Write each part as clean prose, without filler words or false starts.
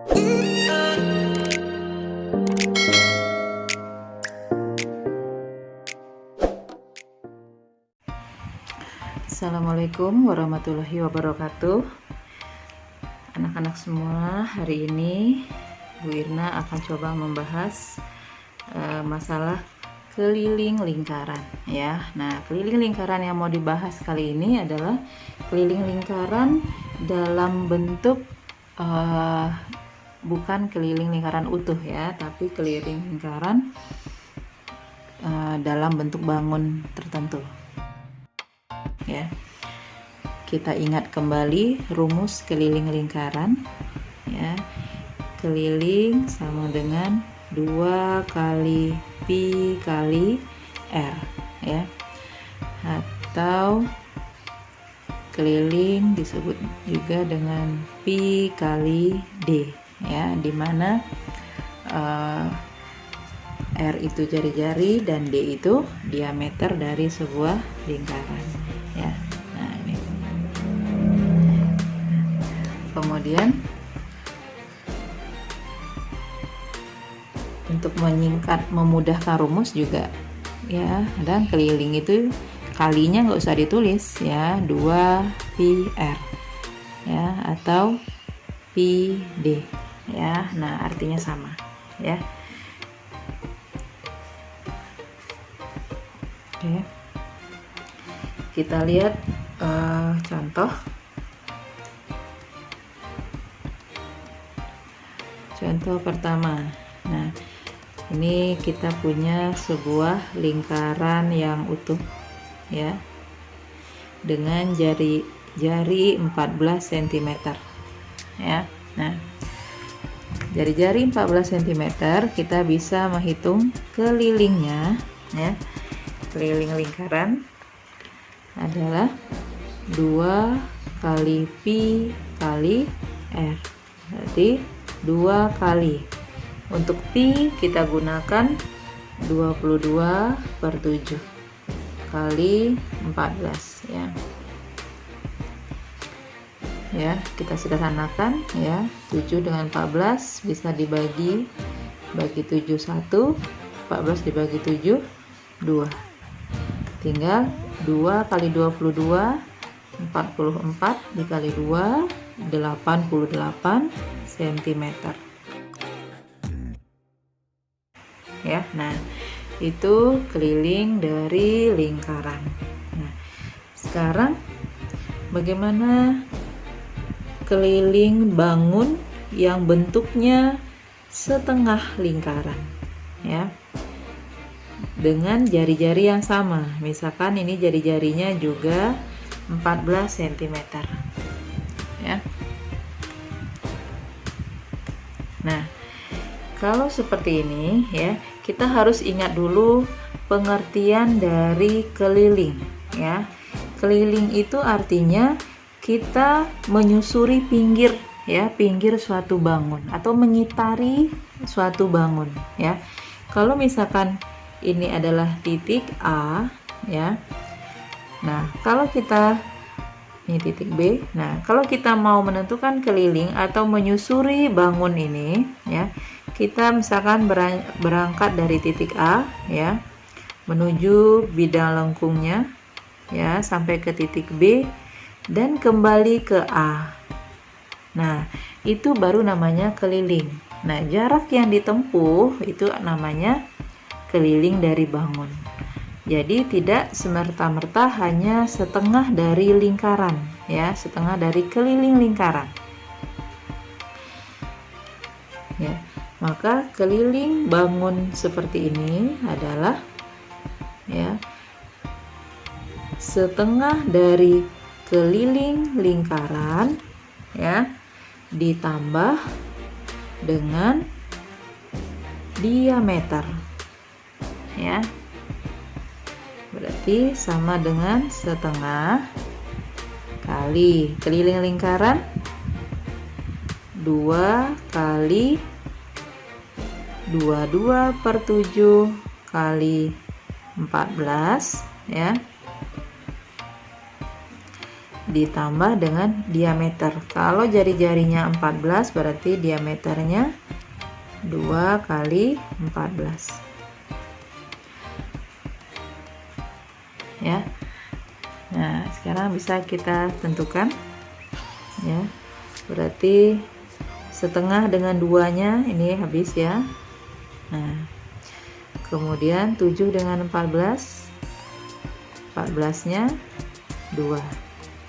Assalamualaikum warahmatullahi wabarakatuh. Anak-anak semua, hari ini Bu Irna akan coba membahas masalah keliling lingkaran ya. Nah, keliling lingkaran yang mau dibahas kali ini adalah keliling lingkaran dalam bentuk bukan keliling lingkaran utuh ya, tapi keliling lingkaran dalam bentuk bangun tertentu. Ya, kita ingat kembali rumus keliling lingkaran ya. Keliling sama dengan 2 kali pi kali r ya, atau keliling disebut juga dengan pi kali d ya, dimana r itu jari-jari dan d itu diameter dari sebuah lingkaran ya. Nah, ini kemudian untuk memudahkan rumus juga ya, dan keliling itu kalinya nggak usah ditulis ya, 2 pi r ya, atau pi d ya. Nah, artinya sama ya. Oke, kita lihat contoh pertama. Nah, ini kita punya sebuah lingkaran yang utuh ya, dengan jari 14 cm ya. Nah, jari-jari 14 cm kita bisa menghitung kelilingnya ya. Keliling lingkaran adalah 2 kali pi kali r, berarti 2 kali. Untuk pi kita gunakan 22/7 kali 14 ya. Ya, kita sederhanakan ya. 7 dengan 14 bisa bagi 7 1, 14 dibagi 7 2. Tinggal 2 kali 22 44 dikali 2 88 cm ya. Nah, itu keliling dari lingkaran. Nah, sekarang bagaimana keliling bangun yang bentuknya setengah lingkaran ya, dengan jari-jari yang sama. Misalkan ini jari-jarinya juga 14 cm ya. Nah, kalau seperti ini ya, kita harus ingat dulu pengertian dari keliling ya. Keliling itu artinya kita menyusuri pinggir ya, pinggir suatu bangun atau mengitari suatu bangun ya. Kalau misalkan ini adalah titik A ya. Nah, kalau kita ini titik B. Nah, kalau kita mau menentukan keliling atau menyusuri bangun ini ya, kita misalkan berangkat dari titik A ya, menuju bidang lengkungnya ya, sampai ke titik B dan kembali ke A. Nah, itu baru namanya keliling. Nah, jarak yang ditempuh itu namanya keliling dari bangun. Jadi tidak semerta-merta hanya setengah dari lingkaran ya, setengah dari keliling lingkaran ya. Maka keliling bangun seperti ini adalah ya, setengah dari keliling lingkaran ya, ditambah dengan diameter ya. Berarti sama dengan setengah kali keliling lingkaran 2 kali 22/7 kali 14 ya, ditambah dengan diameter. Kalau jari-jarinya 14 berarti diameternya 2 kali 14 ya. Nah, sekarang bisa kita tentukan ya. Berarti setengah dengan 2-nya ini habis ya. Nah, kemudian 7 dengan 14, 14-nya 2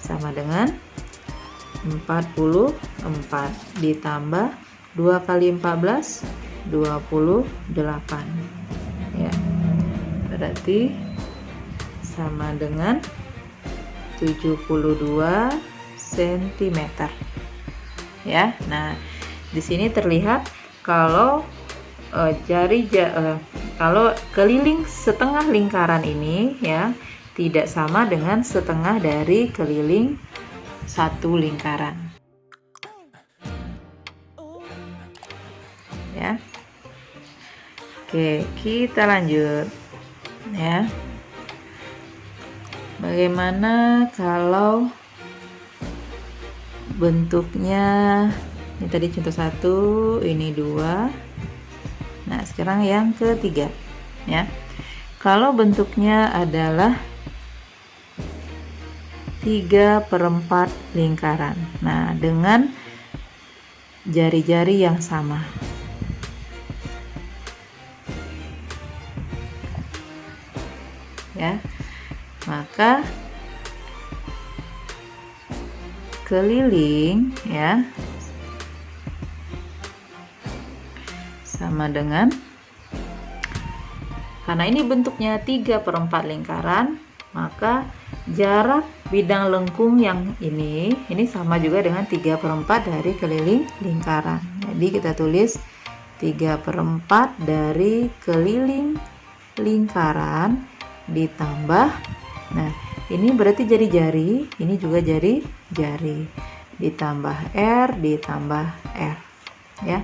sama dengan 44 ditambah 2 kali 14 28 ya. Berarti sama dengan 72 cm ya. Nah, di sini terlihat kalau kalau keliling setengah lingkaran ini ya tidak sama dengan setengah dari keliling satu lingkaran ya. Oke, kita lanjut ya. Bagaimana kalau bentuknya ini tadi contoh 1, ini 2. Nah, sekarang yang ketiga ya. Kalau bentuknya adalah 3/4 lingkaran. Nah, dengan jari-jari yang sama. Ya. Maka keliling ya sama dengan, karena ini bentuknya 3/4 lingkaran, maka jarak bidang lengkung yang ini sama juga dengan 3/4 dari keliling lingkaran. Jadi kita tulis 3/4 dari keliling lingkaran ditambah, nah ini berarti jari-jari, ini juga jari-jari, ditambah R ditambah R ya.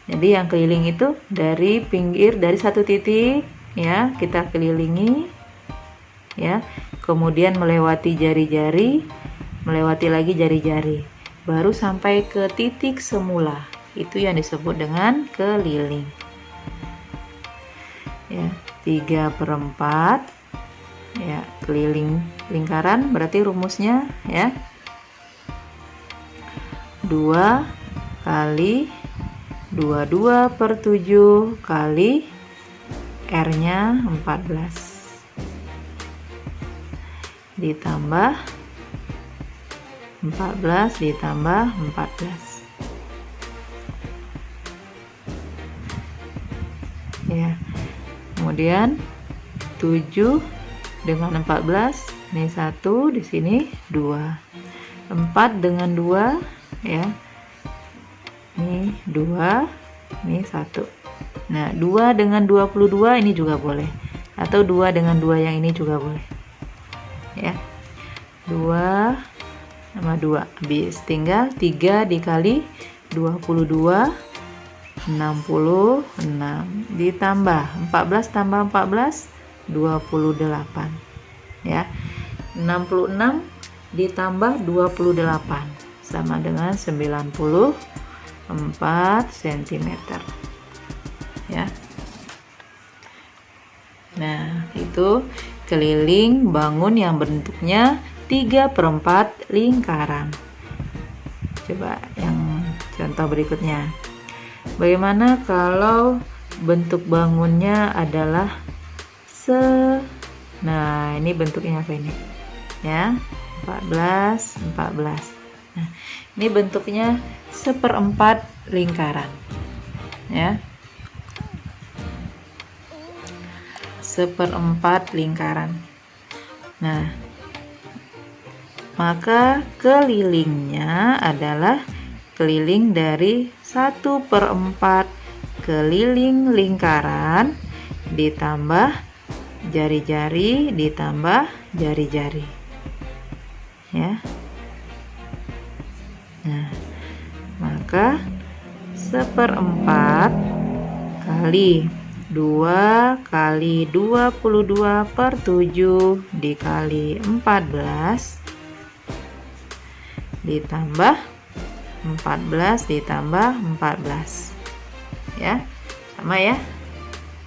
Jadi yang keliling itu dari pinggir, dari satu titik ya, kita kelilingi ya, kemudian melewati jari-jari, melewati lagi jari-jari, baru sampai ke titik semula. Itu yang disebut dengan keliling ya. 3/4 ya, keliling lingkaran berarti rumusnya ya 2 kali 22/7 kali R-nya 14 ditambah 14 ditambah 14 ya. Kemudian 7 dengan 14, ini 1, di sini 2. 4 dengan 2 ya. Ini 2, ini 1. Nah, 2 dengan 22 ini juga boleh. Atau 2 dengan 2 yang ini juga boleh. Ya. 2 sama 2 habis, tinggal 3 dikali 22 66 ditambah 14 tambah 14 28 ya. 66 ditambah 28 sama dengan 94 cm ya. Nah, itu keliling bangun yang bentuknya 3/4 lingkaran. Coba yang contoh berikutnya. Bagaimana kalau bentuk bangunnya adalah nah, ini bentuknya apa ini? Ya, 14. Nah, ini bentuknya 1/4 lingkaran. Ya. 1/4 lingkaran. Nah, maka kelilingnya adalah keliling dari 1/4 keliling lingkaran ditambah jari-jari ditambah jari-jari ya. Nah, maka 1/4 kali 2 kali 22/7 dikali 14 ditambah 14 ditambah 14 ya, sama ya.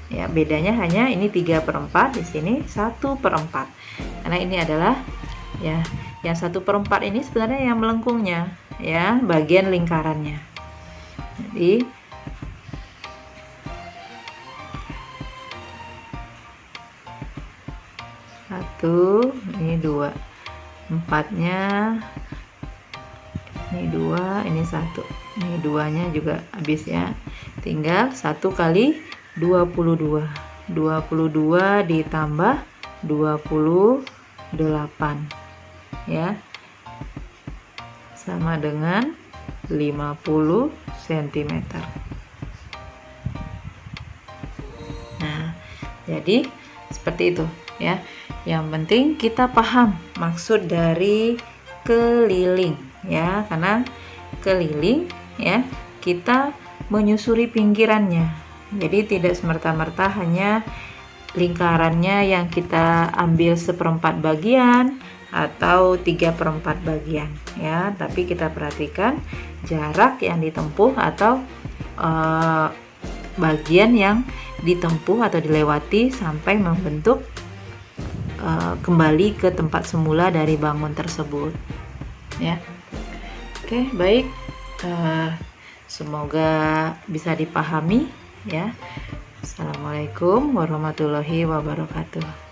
Ya, bedanya hanya ini 3/4, di sini 1/4. Karena ini adalah ya, yang 1/4 ini sebenarnya yang melengkungnya ya, bagian lingkarannya. Jadi satu, ini 2, 4-nya ini 2, ini 1, ini 2-nya juga habis ya, tinggal 1 kali 22 ditambah 28 ya, sama dengan 50 cm. Nah, jadi seperti itu ya. Yang penting kita paham maksud dari keliling ya, karena keliling ya, kita menyusuri pinggirannya. Jadi tidak semerta-merta hanya lingkarannya yang kita ambil 1/4 bagian atau 3/4 bagian ya, tapi kita perhatikan jarak yang ditempuh atau bagian yang ditempuh atau dilewati sampai membentuk kembali ke tempat semula dari bangun tersebut ya. Oke, baik, semoga bisa dipahami ya. Assalamualaikum warahmatullahi wabarakatuh.